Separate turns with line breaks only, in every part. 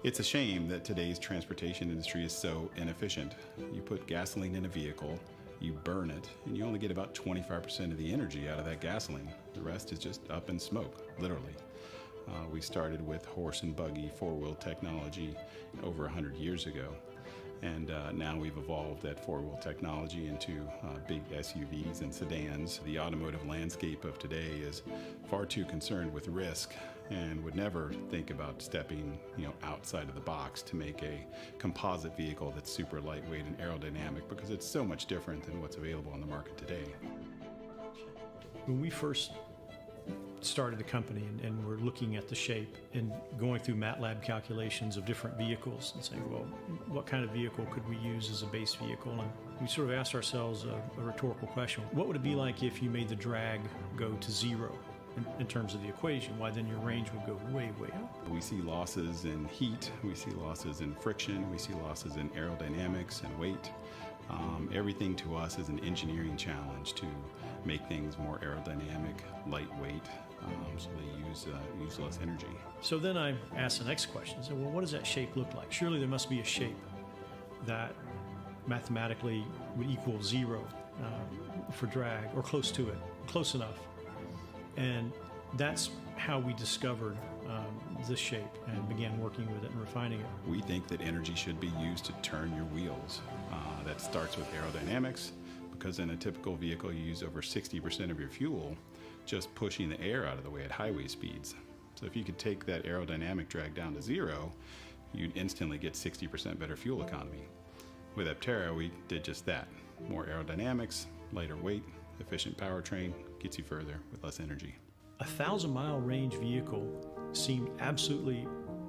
It's a shame that today's transportation industry is so inefficient. You put gasoline in a vehicle, you burn it, and you only get about 25% of the energy out of that gasoline. The rest is just up in smoke, literally. We started with horse and buggy four-wheel technology over 100 years ago. And now we've evolved that four-wheel technology into big SUVs and sedans. The automotive landscape of today is far too concerned with risk and would never think about stepping, outside of the box to make a composite vehicle that's super lightweight and aerodynamic, because it's so much different than what's available on the market today.
When we first started the company and we're looking at the shape and going through MATLAB calculations of different vehicles and saying, well, what kind of vehicle could we use as a base vehicle? And we sort of asked ourselves a rhetorical question. What would it be like if you made the drag go to zero in terms of the equation? Why, then your range would go way, way up.
We see losses in heat, we see losses in friction, we see losses in aerodynamics and weight. Everything to us is an engineering challenge to make things more aerodynamic, lightweight, so they use less energy.
So then I asked the next question. So, well, what does that shape look like? Surely there must be a shape that mathematically would equal zero for drag, or close to it, close enough. And that's how we discovered this shape and began working with it and refining it.
We think that energy should be used to turn your wheels. That starts with aerodynamics, because in a typical vehicle you use over 60% of your fuel just pushing the air out of the way at highway speeds. So if you could take that aerodynamic drag down to zero, you'd instantly get 60% better fuel economy. With Aptera, we did just that. More aerodynamics, lighter weight, efficient powertrain, gets you further with less energy.
A 1,000-mile range vehicle seemed absolutely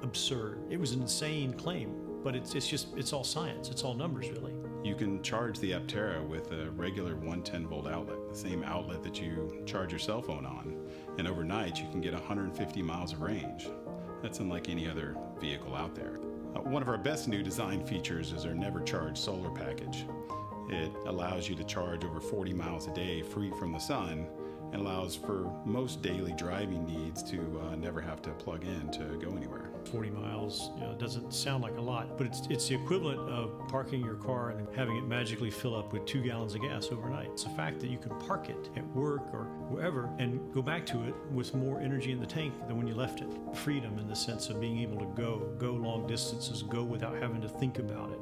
absurd. It was an insane claim, but it's all science. It's all numbers, really.
You can charge the Aptera with a regular 110-volt outlet, the same outlet that you charge your cell phone on. And overnight, you can get 150 miles of range. That's unlike any other vehicle out there. One of our best new design features is our Never Charge solar package. It allows you to charge over 40 miles a day free from the sun, and allows for most daily driving needs to never have to plug in to go anywhere.
40 miles doesn't sound like a lot, but it's the equivalent of parking your car and having it magically fill up with 2 gallons of gas overnight. It's the fact that you can park it at work or wherever and go back to it with more energy in the tank than when you left it. Freedom in the sense of being able to go long distances, go without having to think about it,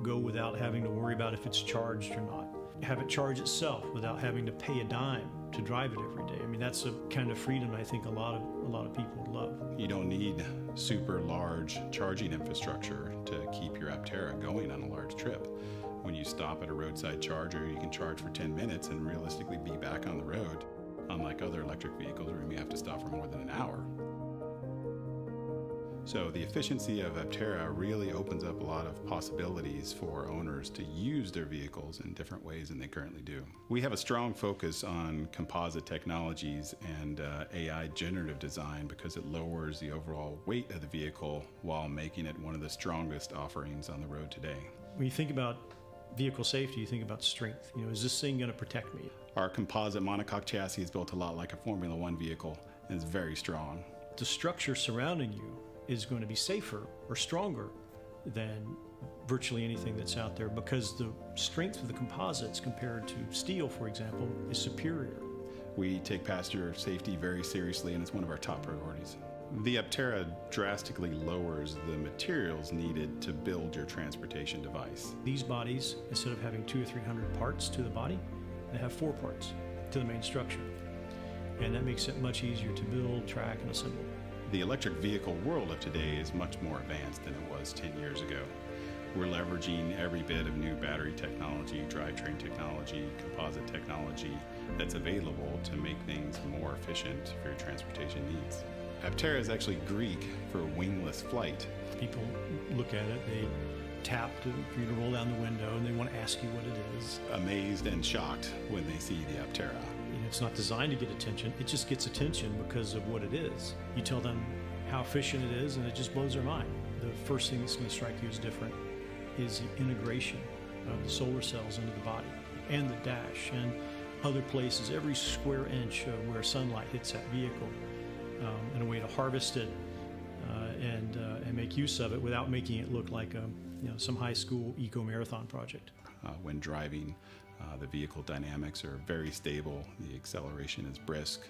go without having to worry about if it's charged or not. Have it charge itself without having to pay a dime to drive it every day. I mean, that's a kind of freedom I think a lot of people love.
You don't need super large charging infrastructure to keep your Aptera going on a large trip. When you stop at a roadside charger, you can charge for 10 minutes and realistically be back on the road, unlike other electric vehicles where you may have to stop for more than an hour. So the efficiency of Aptera really opens up a lot of possibilities for owners to use their vehicles in different ways than they currently do. We have a strong focus on composite technologies and AI generative design because it lowers the overall weight of the vehicle while making it one of the strongest offerings on the road today.
When you think about vehicle safety, you think about strength. Is this thing going to protect me?
Our composite monocoque chassis is built a lot like a Formula One vehicle and is very strong.
The structure surrounding you is going to be safer or stronger than virtually anything that's out there because the strength of the composites compared to steel, for example, is superior.
We take passenger safety very seriously, and it's one of our top priorities. The Aptera drastically lowers the materials needed to build your transportation device.
These bodies, instead of having 200 or 300 parts to the body, they have 4 parts to the main structure. And that makes it much easier to build, track, and assemble.
The electric vehicle world of today is much more advanced than it was 10 years ago. We're leveraging every bit of new battery technology, drivetrain technology, composite technology that's available to make things more efficient for your transportation needs. Aptera is actually Greek for wingless flight.
People look at it, they tap for you to roll down the window, and they want to ask you what it is.
Amazed and shocked when they see the Aptera.
It's not designed to get attention, it just gets attention because of what it is. You tell them how efficient it is, and it just blows their mind. The first thing that's going to strike you as different is the integration of the solar cells into the body and the dash and other places, every square inch of where sunlight hits that vehicle, and a way to harvest it and make use of it without making it look like some high school eco-marathon project.
When driving, the vehicle dynamics are very stable, the acceleration is brisk.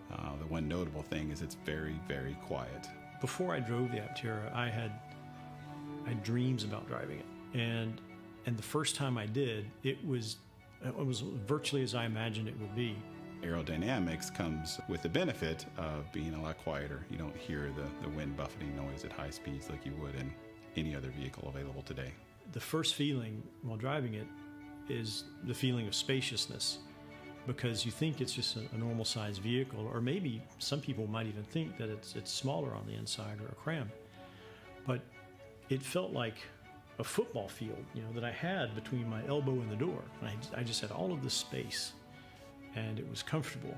The one notable thing is it's very, very quiet.
Before I drove the Aptera, I had dreams about driving it, and the first time I did, it was virtually as I imagined it would be.
Aerodynamics comes with the benefit of being a lot quieter. You don't hear the wind buffeting noise at high speeds like you would in any other vehicle available today.
The first feeling while driving it is the feeling of spaciousness, because you think it's just a normal sized vehicle, or maybe some people might even think that it's smaller on the inside or cramped. But it felt like a football field, that I had between my elbow and the door. And I just had all of this space, and it was comfortable.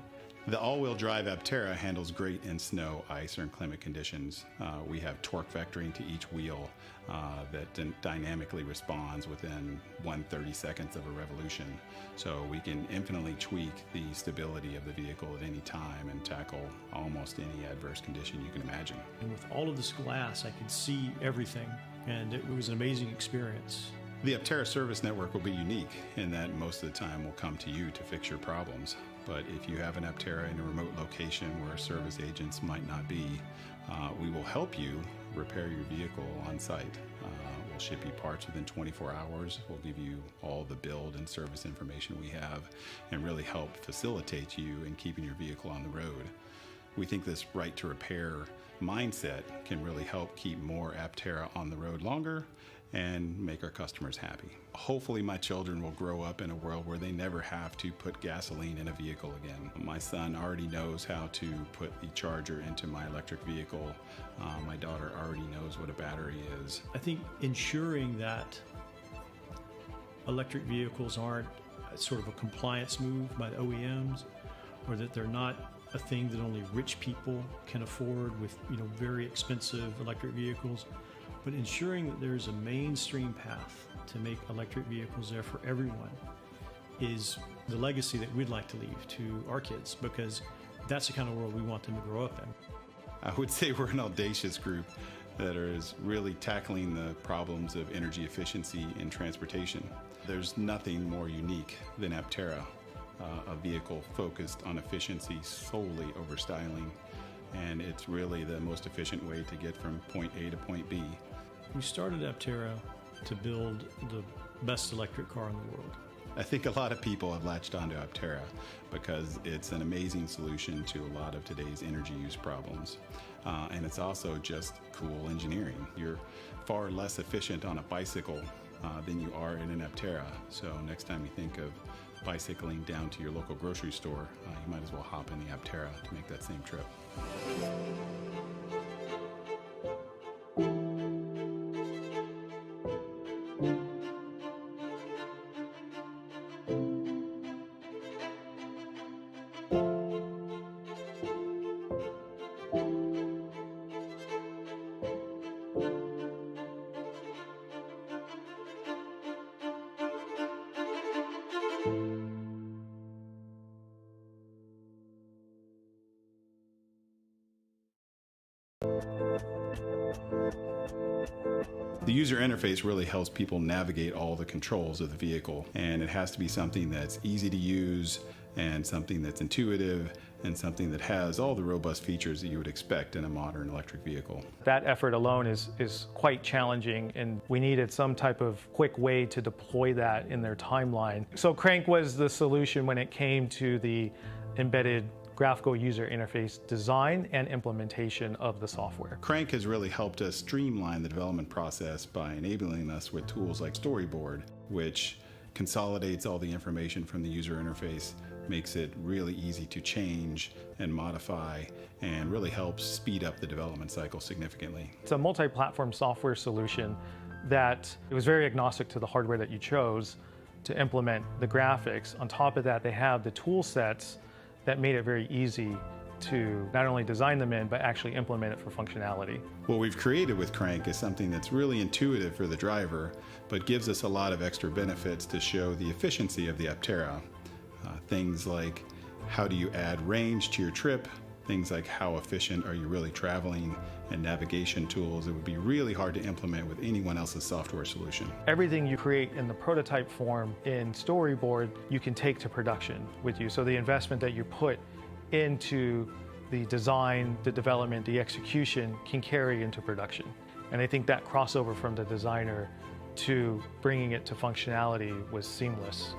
The all-wheel drive Aptera handles great in snow, ice, or inclement conditions. We have torque vectoring to each wheel that dynamically responds within 1/32 of a revolution. So we can infinitely tweak the stability of the vehicle at any time and tackle almost any adverse condition you can imagine.
And with all of this glass, I could see everything, and it was an amazing experience.
The Aptera service network will be unique in that most of the time we'll come to you to fix your problems. But if you have an Aptera in a remote location where service agents might not be, we will help you repair your vehicle on site. We'll ship you parts within 24 hours. We'll give you all the build and service information we have and really help facilitate you in keeping your vehicle on the road. We think this right to repair mindset can really help keep more Aptera on the road longer and make our customers happy. Hopefully my children will grow up in a world where they never have to put gasoline in a vehicle again. My son already knows how to put the charger into my electric vehicle. My daughter already knows what a battery is.
I think ensuring that electric vehicles aren't sort of a compliance move by the OEMs, or that they're not a thing that only rich people can afford with very expensive electric vehicles, but ensuring that there's a mainstream path to make electric vehicles there for everyone is the legacy that we'd like to leave to our kids, because that's the kind of world we want them to grow up in.
I would say we're an audacious group that is really tackling the problems of energy efficiency in transportation. There's nothing more unique than Aptera, a vehicle focused on efficiency solely over styling, and it's really the most efficient way to get from point A to point B.
We started Aptera to build the best electric car in the world.
I think a lot of people have latched onto Aptera because it's an amazing solution to a lot of today's energy use problems. And it's also just cool engineering. You're far less efficient on a bicycle than you are in an Aptera. So next time you think of bicycling down to your local grocery store, you might as well hop in the Aptera to make that same trip. The user interface really helps people navigate all the controls of the vehicle, and it has to be something that's easy to use and something that's intuitive and something that has all the robust features that you would expect in a modern electric vehicle.
That effort alone is quite challenging, and we needed some type of quick way to deploy that in their timeline. So Crank was the solution when it came to the embedded graphical user interface design and implementation of the software.
Crank has really helped us streamline the development process by enabling us with tools like Storyboard, which consolidates all the information from the user interface, makes it really easy to change and modify, and really helps speed up the development cycle significantly.
It's a multi-platform software solution that it was very agnostic to the hardware that you chose to implement the graphics. On top of that, they have the tool sets that made it very easy to not only design them in, but actually implement it for functionality.
What we've created with Crank is something that's really intuitive for the driver, but gives us a lot of extra benefits to show the efficiency of the Aptera. Things like how do you add range to your trip, things like how efficient are you really traveling, and navigation tools that would be really hard to implement with anyone else's software solution.
Everything you create in the prototype form in Storyboard, you can take to production with you. So the investment that you put into the design, the development, the execution can carry into production. And I think that crossover from the designer to bringing it to functionality was seamless.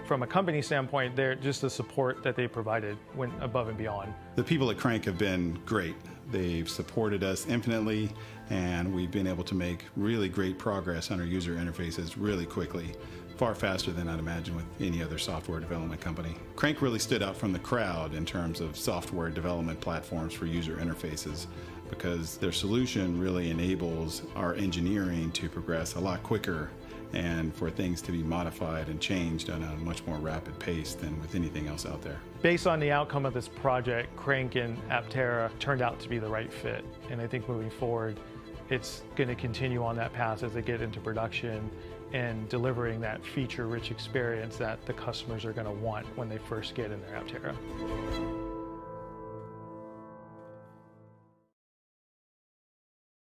From a company standpoint, they're just the support that they provided went above and beyond.
The people at Crank have been great. They've supported us infinitely, and we've been able to make really great progress on our user interfaces really quickly, far faster than I'd imagine with any other software development company. Crank really stood out from the crowd in terms of software development platforms for user interfaces, because their solution really enables our engineering to progress a lot quicker and for things to be modified and changed on a much more rapid pace than with anything else out there.
Based on the outcome of this project, Crank and Aptera turned out to be the right fit. And I think moving forward, it's going to continue on that path as they get into production and delivering that feature-rich experience that the customers are going to want when they first get in their Aptera.